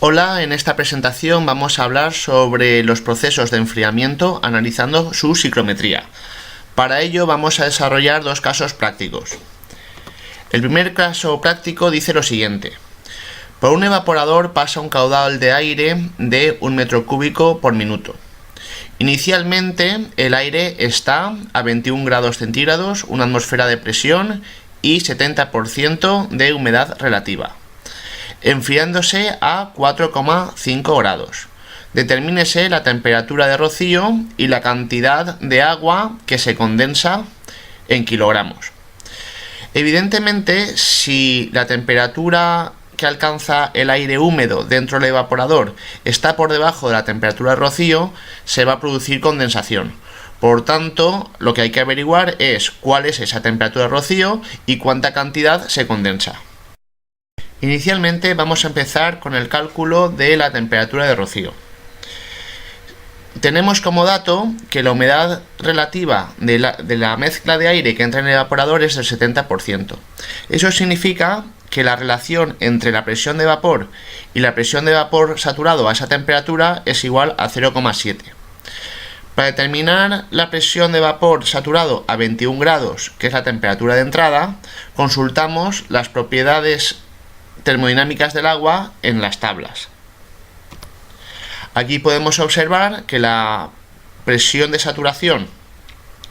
Hola, en esta presentación vamos a hablar sobre los procesos de enfriamiento analizando su ciclometría. Para ello vamos a desarrollar dos casos prácticos. El primer caso práctico dice lo siguiente. Por un evaporador pasa un caudal de aire de 1 metro cúbico por minuto. Inicialmente el aire está a 21 grados centígrados, una atmósfera de presión y 70% de humedad relativa, enfriándose a 4,5 grados. Determínese la temperatura de rocío y la cantidad de agua que se condensa en kilogramos. Evidentemente, si la temperatura que alcanza el aire húmedo dentro del evaporador está por debajo de la temperatura de rocío, se va a producir condensación. Por tanto, lo que hay que averiguar es cuál es esa temperatura de rocío y cuánta cantidad se condensa. Inicialmente vamos a empezar con el cálculo de la temperatura de rocío. Tenemos como dato que la humedad relativa de la mezcla de aire que entra en el evaporador es del 70%. Eso significa que la relación entre la presión de vapor y la presión de vapor saturado a esa temperatura es igual a 0,7. Para determinar la presión de vapor saturado a 21 grados, que es la temperatura de entrada, consultamos las propiedades termodinámicas del agua en las tablas. Aquí podemos observar que la presión de saturación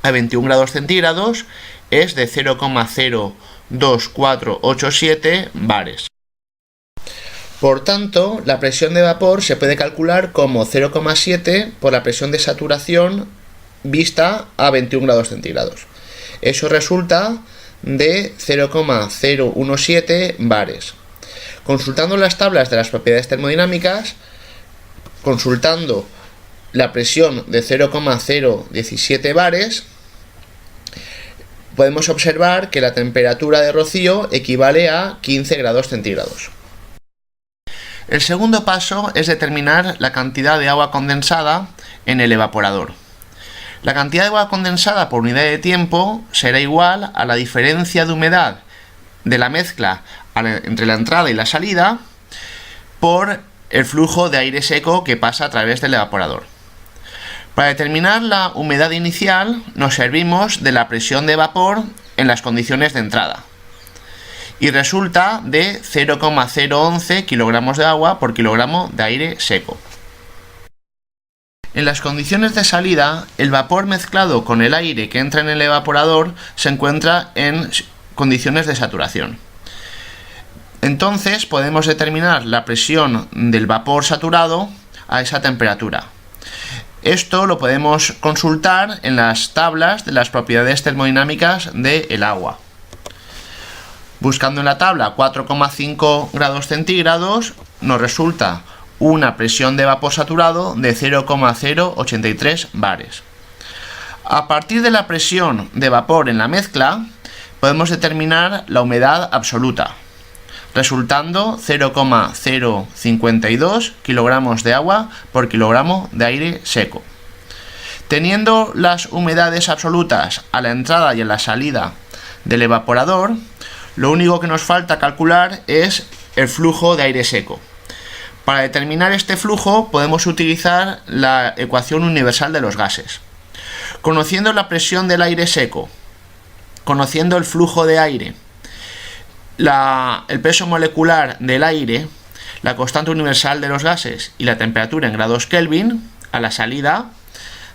a 21 grados centígrados es de 0,02487 bares. Por tanto, la presión de vapor se puede calcular como 0,7 por la presión de saturación vista a 21 grados centígrados. Eso resulta de 0,017 bares. Consultando las tablas de las propiedades termodinámicas, consultando la presión de 0,017 bares, podemos observar que la temperatura de rocío equivale a 15 grados centígrados. El segundo paso es determinar la cantidad de agua condensada en el evaporador. La cantidad de agua condensada por unidad de tiempo será igual a la diferencia de humedad de la mezcla entre la entrada y la salida por el flujo de aire seco que pasa a través del evaporador. Para determinar la humedad inicial nos servimos de la presión de vapor en las condiciones de entrada y resulta de 0,011 kilogramos de agua por kilogramo de aire seco. En las condiciones de salida, el vapor mezclado con el aire que entra en el evaporador se encuentra en condiciones de saturación. Entonces podemos determinar la presión del vapor saturado a esa temperatura. Esto lo podemos consultar en las tablas de las propiedades termodinámicas del agua. Buscando en la tabla 4,5 grados centígrados nos resulta una presión de vapor saturado de 0,083 bares. A partir de la presión de vapor en la mezcla podemos determinar la humedad absoluta, resultando 0,052 kilogramos de agua por kilogramo de aire seco. Teniendo las humedades absolutas a la entrada y a la salida del evaporador, lo único que nos falta calcular es el flujo de aire seco. Para determinar este flujo podemos utilizar la ecuación universal de los gases. Conociendo la presión del aire seco, conociendo el flujo de aire, el peso molecular del aire, la constante universal de los gases y la temperatura en grados Kelvin, a la salida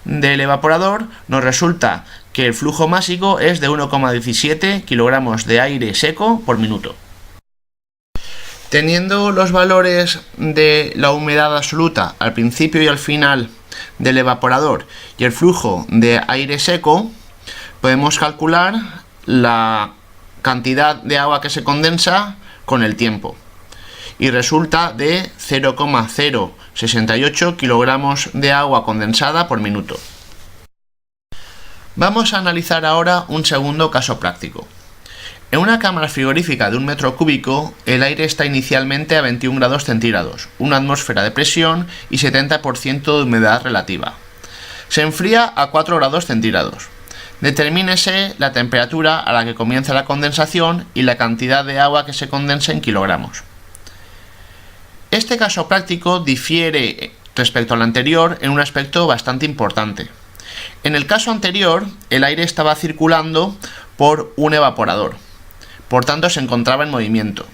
del evaporador nos resulta que el flujo másico es de 1,17 kilogramos de aire seco por minuto. Teniendo los valores de la humedad absoluta al principio y al final del evaporador y el flujo de aire seco, podemos calcular la cantidad de agua que se condensa con el tiempo y resulta de 0,068 kilogramos de agua condensada por minuto. Vamos a analizar ahora un segundo caso práctico. En una cámara frigorífica de 1 metro cúbico, el aire está inicialmente a 21 grados centígrados, una atmósfera de presión y 70% de humedad relativa. Se enfría a 4 grados centígrados. Determínese la temperatura a la que comienza la condensación y la cantidad de agua que se condensa en kilogramos. Este caso práctico difiere respecto al anterior en un aspecto bastante importante. En el caso anterior, el aire estaba circulando por un evaporador, por tanto se encontraba en movimiento.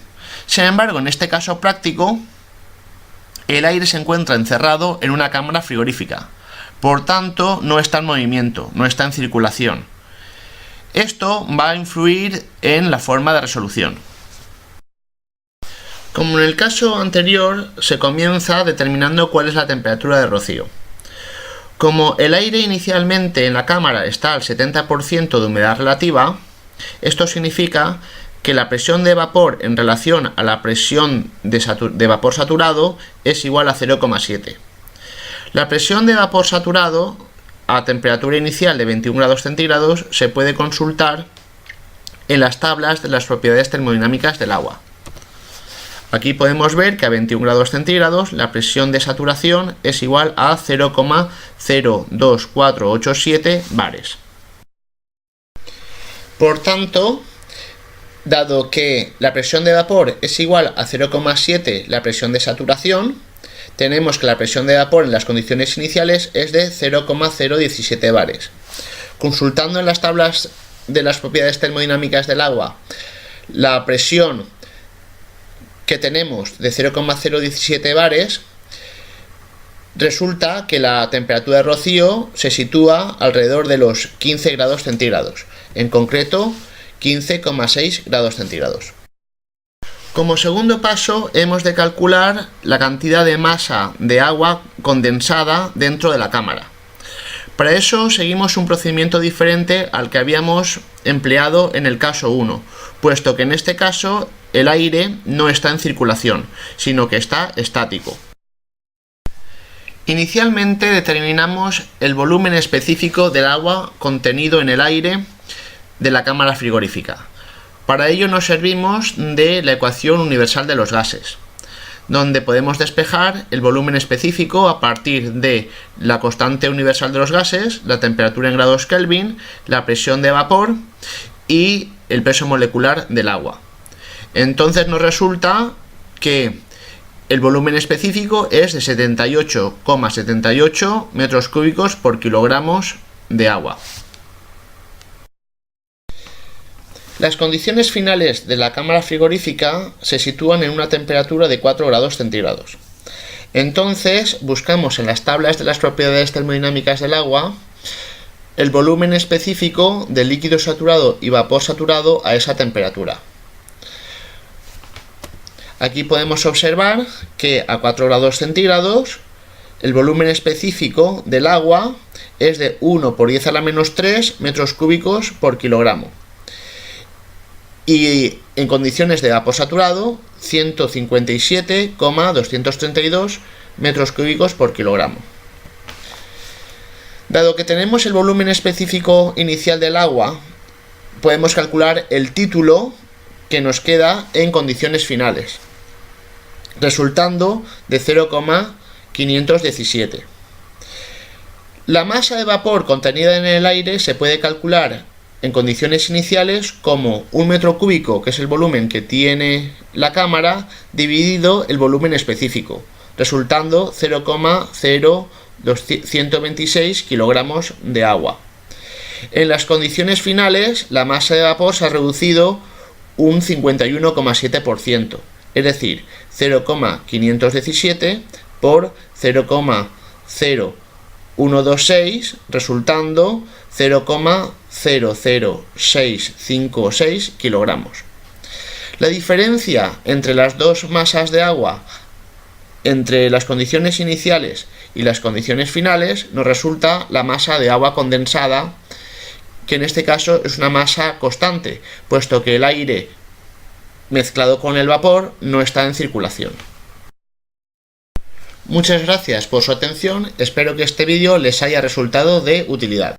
Sin embargo, en este caso práctico, el aire se encuentra encerrado en una cámara frigorífica, por tanto no está en movimiento, no está en circulación. Esto va a influir en la forma de resolución. Como en el caso anterior, se comienza determinando cuál es la temperatura de rocío. Como el aire inicialmente en la cámara está al 70% de humedad relativa, esto significa que la presión de vapor en relación a la presión de vapor saturado es igual a 0,7. La presión de vapor saturado a temperatura inicial de 21 grados centígrados se puede consultar en las tablas de las propiedades termodinámicas del agua. Aquí podemos ver que a 21 grados centígrados la presión de saturación es igual a 0,02487 bares. Por tanto, dado que la presión de vapor es igual a 0,7 la presión de saturación, tenemos que la presión de vapor en las condiciones iniciales es de 0,017 bares. Consultando en las tablas de las propiedades termodinámicas del agua, la presión que tenemos de 0,017 bares, resulta que la temperatura de rocío se sitúa alrededor de los 15 grados centígrados, en concreto 15,6 grados centígrados. Como segundo paso, hemos de calcular la cantidad de masa de agua condensada dentro de la cámara. Para eso seguimos un procedimiento diferente al que habíamos empleado en el caso 1, puesto que en este caso el aire no está en circulación, sino que está estático. Inicialmente determinamos el volumen específico del agua contenido en el aire de la cámara frigorífica. Para ello nos servimos de la ecuación universal de los gases, donde podemos despejar el volumen específico a partir de la constante universal de los gases, la temperatura en grados Kelvin, la presión de vapor y el peso molecular del agua. Entonces nos resulta que el volumen específico es de 78,78 metros cúbicos por kilogramos de agua. Las condiciones finales de la cámara frigorífica se sitúan en una temperatura de 4 grados centígrados. Entonces buscamos en las tablas de las propiedades termodinámicas del agua el volumen específico del líquido saturado y vapor saturado a esa temperatura. Aquí podemos observar que a 4 grados centígrados el volumen específico del agua es de 1 por 10 a la menos 3 metros cúbicos por kilogramo. Y en condiciones de vapor saturado, 157,232 metros cúbicos por kilogramo. Dado que tenemos el volumen específico inicial del agua, podemos calcular el título que nos queda en condiciones finales, resultando de 0,517. La masa de vapor contenida en el aire se puede calcular en condiciones iniciales como 1 metro cúbico, que es el volumen que tiene la cámara, dividido el volumen específico, resultando 0,0226 kilogramos de agua. En las condiciones finales, la masa de vapor se ha reducido un 51,7%, es decir, 0,517 por 0,0126, resultando 0,00656 kilogramos. La diferencia entre las dos masas de agua entre las condiciones iniciales y las condiciones finales nos resulta la masa de agua condensada, que en este caso es una masa constante, puesto que el aire mezclado con el vapor no está en circulación. Muchas gracias por su atención, espero que este vídeo les haya resultado de utilidad.